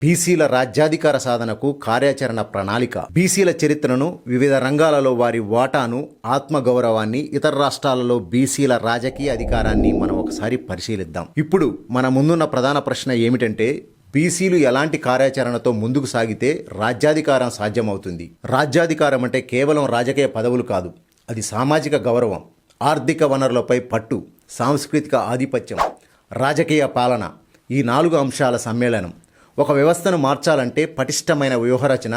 బీసీల రాజ్యాధికార సాధనకు కార్యాచరణ ప్రణాళిక. బీసీల చరిత్రను, వివిధ రంగాలలో వారి వాటాను, ఆత్మగౌరవాన్ని, ఇతర రాష్ట్రాలలో బీసీల రాజకీయ అధికారాన్ని మనం ఒకసారి పరిశీలిద్దాం. ఇప్పుడు మన ముందున్న ప్రధాన ప్రశ్న ఏమిటంటే, బీసీలు ఎలాంటి కార్యాచరణతో ముందుకు సాగితే రాజ్యాధికారం సాధ్యమవుతుంది? రాజ్యాధికారం అంటే కేవలం రాజకీయ పదవులు కాదు, అది సామాజిక గౌరవం, ఆర్థిక వనరులపై పట్టు, సాంస్కృతిక ఆధిపత్యం, రాజకీయ పాలన. ఈ 4 అంశాల సమ్మేళనం. ఒక వ్యవస్థను మార్చాలంటే పటిష్టమైన వ్యూహరచన,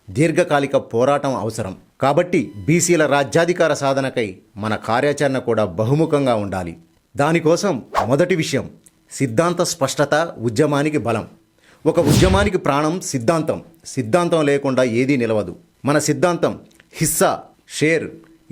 దీర్ఘకాలిక పోరాటం అవసరం. కాబట్టి బీసీల రాజ్యాధికార సాధనకై మన కార్యాచరణ కూడా బహుముఖంగా ఉండాలి. దానికోసం మొదటి విషయం, సిద్ధాంత స్పష్టత, ఉద్యమానికి బలం. ఒక ఉద్యమానికి ప్రాణం సిద్ధాంతం. సిద్ధాంతం లేకుండా ఏదీ నిలవదు. మన సిద్ధాంతం హిస్సా, షేర్,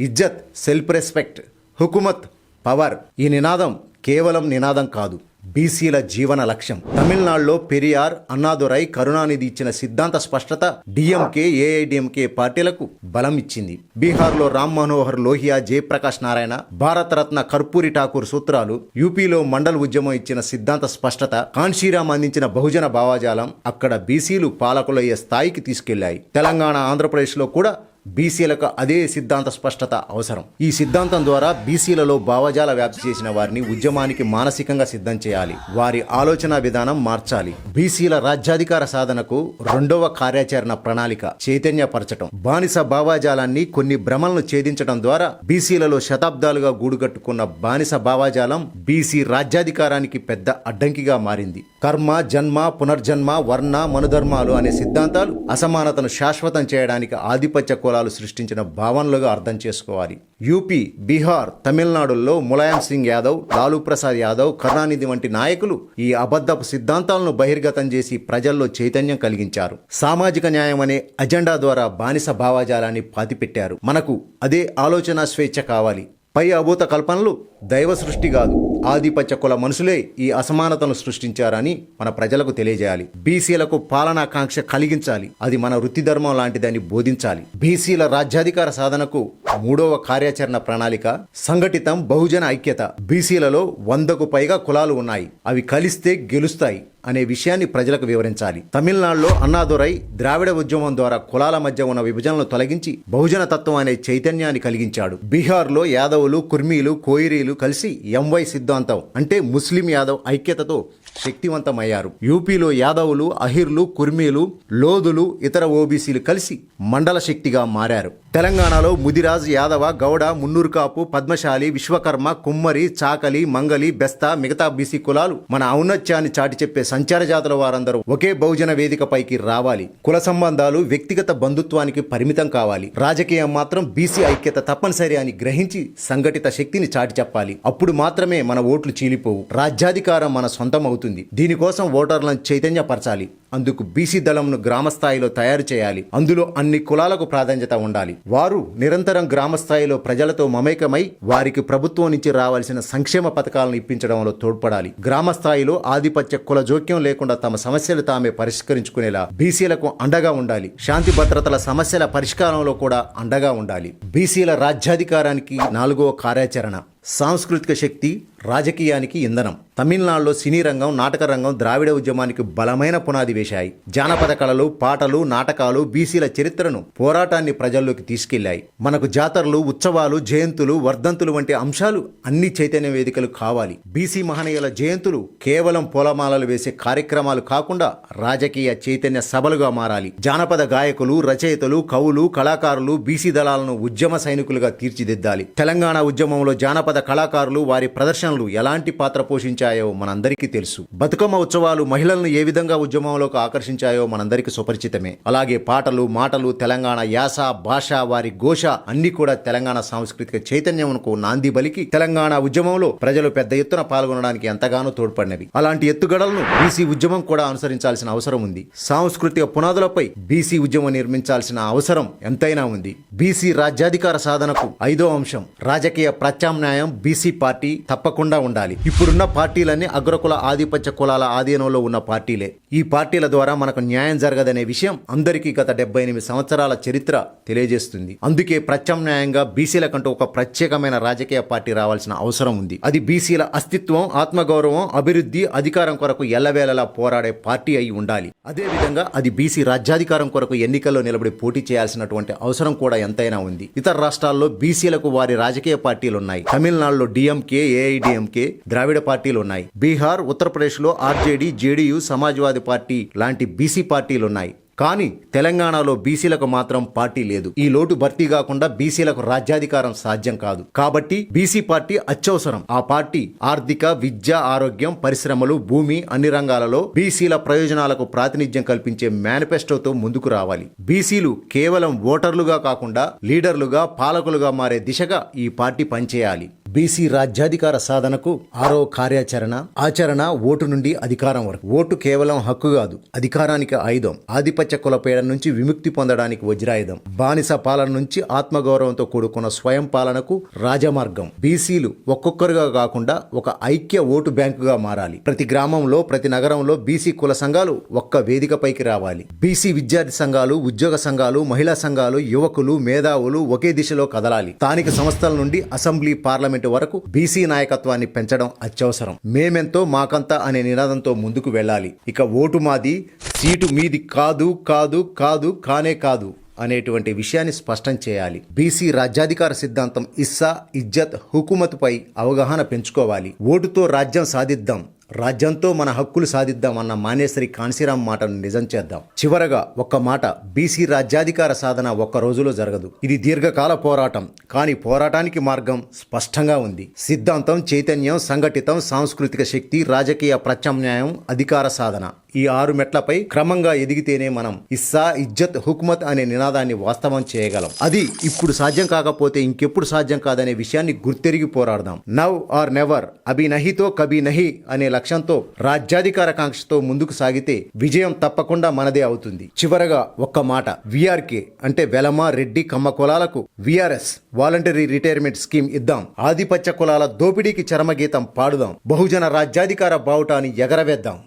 ఇజ్జత్, సెల్ఫ్ రెస్పెక్ట్, హుకుమత్, పవర్. ఈ నినాదం కేవలం నినాదం కాదు, బీసీల జీవన లక్ష్యం. తమిళనాడులో పెరియార్, అన్నాదురై, కరుణానిధి ఇచ్చిన సిద్ధాంత స్పష్టత డిఎంకే, ఏఐడిఎంకే పార్టీలకు బలం ఇచ్చింది. బీహార్లో రామ్ మనోహర్ లోహియా, జయప్రకాష్ నారాయణ, భారతరత్న కర్పూరి ఠాకూర్ సూత్రాలు, యూపీలో మండల్ ఉద్యమం ఇచ్చిన సిద్ధాంత స్పష్టత, కాన్షీరామ్ అందించిన బహుజన భావాజాలం అక్కడ బీసీలు పాలకులయ్యే స్థాయికి తీసుకెళ్లాయి. తెలంగాణ, ఆంధ్రప్రదేశ్లో కూడా బీసీలకు అదే సిద్ధాంత స్పష్టత అవసరం. ఈ సిద్ధాంతం ద్వారా బీసీలలో భావజాల వ్యాప్తి చేసిన వారిని ఉద్యమానికి మానసికంగా సిద్ధం చేయాలి, వారి ఆలోచన విధానం మార్చాలి. బీసీల రాజ్యాధికార సాధనకు రెండవ కార్యాచరణ ప్రణాళిక చైతన్యపరచటం. బానిస భావాజాలాన్ని, కొన్ని భ్రమలను ఛేదించడం ద్వారా బీసీలలో శతాబ్దాలుగా గూడుగట్టుకున్న బానిస భావాజాలం బీసీ రాజ్యాధికారానికి పెద్ద అడ్డంకిగా మారింది. కర్మ, జన్మ, పునర్జన్మ, వర్ణ, మనుధర్మాలు అనే సిద్ధాంతాలు అసమానతను శాశ్వతం చేయడానికి ఆధిపత్య కులాలు సృష్టించిన భావనలుగా అర్థం చేసుకోవాలి. యూపీ, బీహార్, తమిళనాడుల్లో ములాయం సింగ్ యాదవ్, లాలూ ప్రసాద్ యాదవ్, కరుణానిధి వంటి నాయకులు ఈ అబద్ధపు సిద్ధాంతాలను బహిర్గతం చేసి ప్రజల్లో చైతన్యం కలిగించారు. సామాజిక న్యాయం అనే అజెండా ద్వారా బానిస భావజాలాన్ని పాతిపెట్టారు. మనకు అదే ఆలోచన స్వేచ్ఛ కావాలి. పై అభూత కల్పనలు దైవ సృష్టి కాదు, ఆధిపత్య కుల మనుషులే ఈ అసమానతను సృష్టించారని మన ప్రజలకు తెలియజేయాలి. బీసీలకు పాలనాకాంక్ష కలిగించాలి, అది మన వృత్తి ధర్మం లాంటిదని బోధించాలి. బీసీల రాజ్యాధికార సాధనకు మూడవ కార్యాచరణ ప్రణాళిక సంఘటితం, బహుజన ఐక్యత. బీసీలలో 100కు పైగా కులాలు ఉన్నాయి, అవి కలిస్తే గెలుస్తాయి అనే విషయాన్ని ప్రజలకు వివరించాలి. తమిళనాడులో అన్నాదురై ద్రావిడ ఉద్యమం ద్వారా కులాల మధ్య ఉన్న విభజనలు తొలగించి బహుజన తత్వం అనే చైతన్యాన్ని కలిగించాడు. బీహార్లో యాదవులు, కుర్మీలు, కోయిరీలు కలిసి ఎంవై సిద్ధాంతం అంటే ముస్లిం యాదవ్ ఐక్యతతో శక్తివంతమయ్యారు. యూపీలో యాదవులు, అహిర్లు, కుర్మీలు, లోదులు, ఇతర ఓబీసీలు కలిసి మండల శక్తిగా మారారు. తెలంగాణలో ముదిరాజ్, యాదవ, గౌడ, మున్నూరు కాపు, పద్మశాలి, విశ్వకర్మ, కుమ్మరి, చాకలి, మంగలి, బెస్తా, మిగతా బీసీ కులాలు మన ఔన్నత్యాన్ని చాటి చెప్పే సంచార జాతుల వారందరూ ఒకే బహుజన వేదికపైకి రావాలి. కుల సంబంధాలు వ్యక్తిగత బంధుత్వానికి పరిమితం కావాలి. రాజకీయం మాత్రం బీసీ ఐక్యత తప్పనిసరి అని గ్రహించి సంఘటిత శక్తిని చాటి చెప్పాలి. అప్పుడు మాత్రమే మన ఓట్లు చీలిపోవు, రాజ్యాధికారం మన సొంతం అవుతుంది. దీనికోసం ఓటర్లను చైతన్యపరచాలి. అందుకు బీసీ దళంను గ్రామస్థాయిలో తయారు చేయాలి. అందులో అన్ని కులాలకు ప్రాధాన్యత ఉండాలి. వారు నిరంతరం గ్రామస్థాయిలో ప్రజలతో మమేకమై వారికి ప్రభుత్వం నుంచి రావాల్సిన సంక్షేమ పథకాలను ఇప్పించడంలో తోడ్పడాలి. గ్రామస్థాయిలో ఆధిపత్య కుల జోక్యం లేకుండా తమ సమస్యలు తామే పరిష్కరించుకునేలా బీసీలకు అండగా ఉండాలి. శాంతి భద్రతల సమస్యల పరిష్కారంలో కూడా అండగా ఉండాలి. బీసీల రాజ్యాధికారానికి 4వ కార్యాచరణ సాంస్కృతిక శక్తి, రాజకీయానికి ఇంధనం. తమిళనాడులో సినీ రంగం, నాటక రంగం ద్రావిడ ఉద్యమానికి బలమైన పునాది వేశాయి. జానపద కళలు, పాటలు, నాటకాలు బీసీల చరిత్రను, పోరాటాన్ని ప్రజల్లోకి తీసుకెళ్లాయి. మనకు జాతరలు, ఉత్సవాలు, జయంతులు, వర్ధంతులు వంటి అంశాలు అన్ని చైతన్య వేదికలు కావాలి. బీసీ మహనీయుల జయంతులు కేవలం పూలమాలలు వేసే కార్యక్రమాలు కాకుండా రాజకీయ చైతన్య సభలుగా మారాలి. జానపద గాయకులు, రచయితలు, కవులు, కళాకారులు బీసీ దళాలను ఉద్యమ సైనికులుగా తీర్చిదిద్దాలి. తెలంగాణ ఉద్యమంలో జానపద కళాకారులు, వారి ప్రదర్శనలు ఎలాంటి పాత్ర పోషించాయో మనందరికీ తెలుసు. బతుకమ్మ ఉత్సవాలు మహిళలను ఏ విధంగా ఉద్యమంలోకి ఆకర్షించాయో మనందరికీ సుపరిచితమే. అలాగే పాటలు, మాటలు, తెలంగాణ యాస, భాష, వారి ఘోష అన్ని కూడా తెలంగాణ సాంస్కృతిక చైతన్యంకు నాంది బలికి తెలంగాణ ఉద్యమంలో ప్రజలు పెద్ద ఎత్తున పాల్గొనడానికి ఎంతగానో తోడ్పడినవి. అలాంటి ఎత్తుగడలను బీసీ ఉద్యమం కూడా అనుసరించాల్సిన అవసరం ఉంది. సాంస్కృతిక పునాదులపై బీసీ ఉద్యమం నిర్మించాల్సిన అవసరం ఎంతైనా ఉంది. బీసీ రాజ్యాధికార సాధనకు 5వ అంశం రాజకీయ ప్రత్యామ్నాయం, ప్రత్యామ్నాయం బీసీ పార్టీ తప్పకుండా ఉండాలి. ఇప్పుడున్న పార్టీలన్నీ అగ్రకుల ఆధిపత్య కులాల ఆధీనంలో ఉన్న పార్టీలే. ఈ పార్టీల ద్వారా మనకు న్యాయం జరగదనే విషయం అందరికీ గత 78 సంవత్సరాల చరిత్ర తెలియజేస్తుంది. అందుకే ప్రత్యామ్నాయంగా బీసీలకంటూ ఒక ప్రత్యేకమైన రాజకీయ పార్టీ రావాల్సిన అవసరం ఉంది. అది బీసీల అస్తిత్వం, ఆత్మగౌరవం, అభివృద్ధి, అధికారం కొరకు ఎల్లవేళలా పోరాడే పార్టీ అయి ఉండాలి. అదేవిధంగా అది బీసీ రాజ్యాధికారం కొరకు ఎన్నికల్లో నిలబడి పోటీ చేయాల్సినటువంటి అవసరం కూడా ఎంతైనా ఉంది. ఇతర రాష్ట్రాల్లో బీసీలకు వారి రాజకీయ పార్టీలున్నాయి. తమిళనాడులో డిఎంకే, ఏఐడిఎంకే, ద్రావిడ పార్టీలు ఉన్నాయి. బీహార్, ఉత్తరప్రదేశ్లో ఆర్జేడీ, జేడీయూ, సమాజ్వాదీ పార్టీ లాంటి బీసీ పార్టీలున్నాయి. కానీ తెలంగాణలో బీసీలకు మాత్రం పార్టీ లేదు. ఈ లోటు భర్తీ కాకుండా బీసీలకు రాజ్యాధికారం సాధ్యం కాదు. కాబట్టి బీసీ పార్టీ అత్యవసరం. ఆ పార్టీ ఆర్థిక, విద్య, ఆరోగ్యం, పరిశ్రమలు, భూమి అన్ని రంగాలలో బీసీల ప్రయోజనాలకు ప్రాతినిధ్యం కల్పించే మేనిఫెస్టోతో ముందుకు రావాలి. బీసీలు కేవలం ఓటర్లుగా కాకుండా లీడర్లుగా, పాలకులుగా మారే దిశగా ఈ పార్టీ పనిచేయాలి. బీసీ రాజ్యాధికార సాధనకు 6వ కార్యాచరణ ఆచరణ ఓటు నుండి అధికారం వరకు. ఓటు కేవలం హక్కు కాదు, అధికారానికి ఆయుధం. ఆధిపత్య కులపేడ నుంచి విముక్తి పొందడానికి వజ్రాయుధం. బానిస పాలన నుంచి ఆత్మగౌరవంతో కూడుకున్న స్వయం పాలనకు రాజమార్గం. బీసీలు ఒక్కొక్కరుగా కాకుండా ఒక ఐక్య ఓటు బ్యాంకుగా మారాలి. ప్రతి గ్రామంలో, ప్రతి నగరంలో బీసీ కుల సంఘాలు ఒక్క వేదికపైకి రావాలి. బీసీ విద్యార్థి సంఘాలు, ఉద్యోగ సంఘాలు, మహిళా సంఘాలు, యువకులు, మేధావులు ఒకే దిశలో కదలాలి. స్థానిక సంస్థల నుండి అసెంబ్లీ, పార్లమెంట్ వరకు బీసీ నాయకత్వాన్ని పెంచడం అత్యవసరం. మేమెంతో మాకంతా అనే నినాదంతో ముందుకు వెళ్ళాలి. ఇక ఓటు మాది, సీటు మీది కాదు కాదు కాదు కానే కాదు అనేటువంటి విషయాన్ని స్పష్టం చేయాలి. బీసీ రాజ్యాధికార సిద్ధాంతం ఇస్సా, ఇజ్జత్, హుకుమతుపై అవగాహన పెంచుకోవాలి. ఓటుతో రాజ్యం సాధిద్దాం, రాజ్యంతో మన హక్కులు సాధిద్దాం అన్న మానేశ్వరి కాన్సీరాం మాటను నిజం చేద్దాం. చివరగా ఒక్క మాట, బీసీ రాజ్యాధికార సాధన ఒక్క రోజులో జరగదు. ఇది దీర్ఘకాల పోరాటం. కానీ పోరాటానికి మార్గం స్పష్టంగా ఉంది. సిద్ధాంతం, చైతన్యం, సంఘటితం, సాంస్కృతిక శక్తి, రాజకీయ ప్రత్యామ్నాయం, అధికార సాధన. ఈ 6 మెట్లపై క్రమంగా ఎదిగితేనే మనం ఇస్సా, ఇజ్జత్, హుకుమత్ అనే నినాదాన్ని వాస్తవం చేయగలం. అది ఇప్పుడు సాధ్యం కాకపోతే ఇంకెప్పుడు సాధ్యం కాదనే విషయాన్ని గుర్తెరిగి పోరాడదాం. నవ్ ఆర్ నెవర్, అభి నహితో కభీ నహి అనే లక్ష్యంతో, రాజ్యాధికార కాంక్షతో ముందుకు సాగితే విజయం తప్పకుండా మనదే అవుతుంది. చివరగా ఒక్క మాట, విఆర్కే అంటే వెలమ, రెడ్డి, కమ్మ కులాలకు విఆర్ఎస్ వాలంటరీ రిటైర్మెంట్ స్కీమ్ ఇద్దాం. ఆధిపత్య కులాల దోపిడీకి చరమగీతం పాడుదాం. బహుజన రాజ్యాధికార బావుటాన్ని ఎగరవేద్దాం.